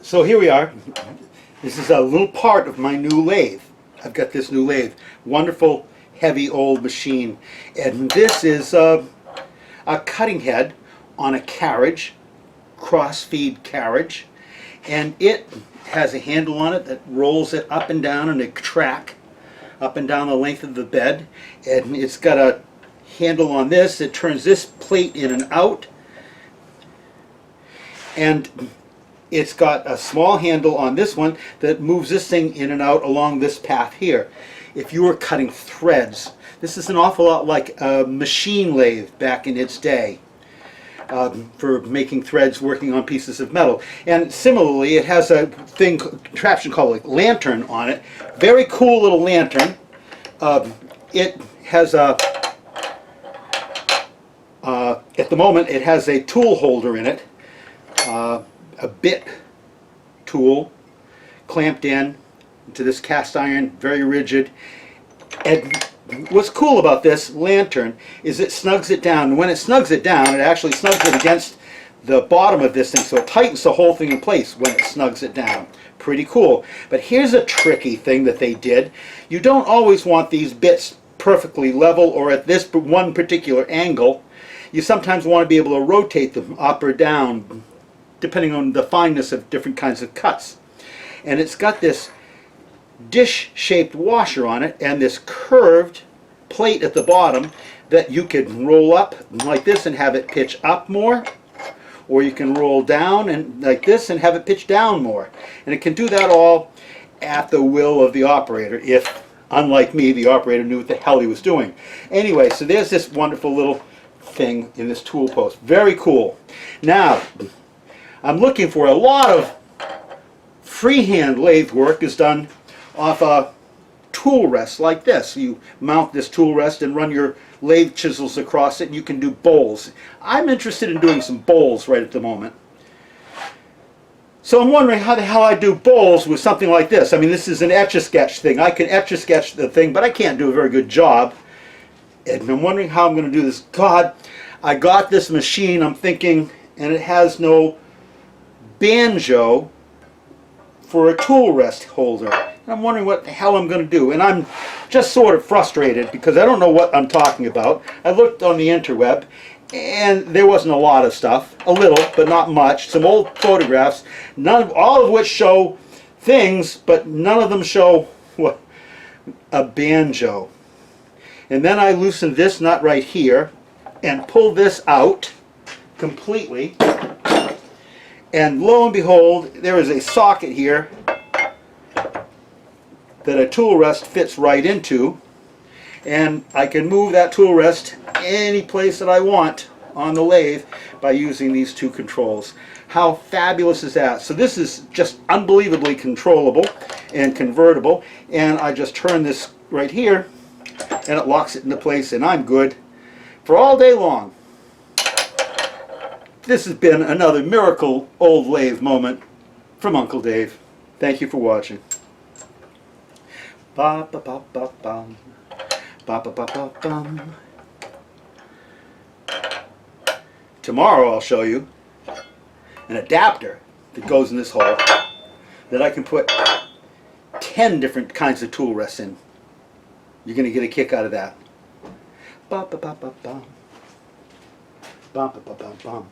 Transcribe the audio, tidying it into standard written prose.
So here we are. This is a little part of my new lathe. I've got this new lathe. Wonderful, heavy old machine. And this is a cutting head on a carriage, cross-feed carriage. And it has a handle on it that rolls it up and down on a track, up and down the length of the bed. And it's got a handle on this that turns this plate in and out. And it's got a small handle on this one that moves this thing in and out along this path here. If you were cutting threads, this is an awful lot like a machine lathe back in its day for making threads working on pieces of metal. And similarly, it has a contraption called a lantern on it. Very cool little lantern. It has a at the moment it has a tool holder in it. A bit tool clamped in to this cast iron, very rigid. And what's cool about this lantern is it snugs it down. When it snugs it down, it actually snugs it against the bottom of this thing, so it tightens the whole thing in place when it snugs it down. Pretty cool. But here's a tricky thing that they did. You don't always want these bits perfectly level or at this one particular angle. You sometimes want to be able to rotate them up or down depending on the fineness of different kinds of cuts. And it's got this dish-shaped washer on it and this curved plate at the bottom that you can roll up like this and have it pitch up more, or you can roll down and like this and have it pitch down more. And it can do that all at the will of the operator if, unlike me, the operator knew what the hell he was doing. Anyway, so there's this wonderful little thing in this tool post. Very cool. Now, I'm looking for a lot of freehand lathe work is done off a tool rest like this. You mount this tool rest and run your lathe chisels across it and you can do bowls. I'm interested in doing some bowls right at the moment. So I'm wondering how the hell I do bowls with something like this. I mean, this is an etch-a-sketch thing. I can etch-a-sketch the thing, but I can't do a very good job. And I'm wondering how I'm going to do this. God, I got this machine, I'm thinking, and it has no banjo for a tool rest holder. And I'm wondering what the hell I'm going to do. And I'm just sort of frustrated because I don't know what I'm talking about. I looked on the interweb and there wasn't a lot of stuff. A little, but not much. Some old photographs, all of which show things, but none of them show what, a banjo. And then I loosen this nut right here and pull this out completely. And lo and behold, there is a socket here that a tool rest fits right into, and I can move that tool rest any place that I want on the lathe by using these two controls. How fabulous is that? So this is just unbelievably controllable and convertible, and I just turn this right here and it locks it into place and I'm good for all day long. This has been another miracle old lathe moment from Uncle Dave. Thank you for watching. Ba ba ba ba bum. Ba ba ba ba bum. Tomorrow I'll show you an adapter that goes in this hole that I can put 10 different kinds of tool rests in. You're going to get a kick out of that. Ba ba ba ba bum. Ba ba ba ba bum.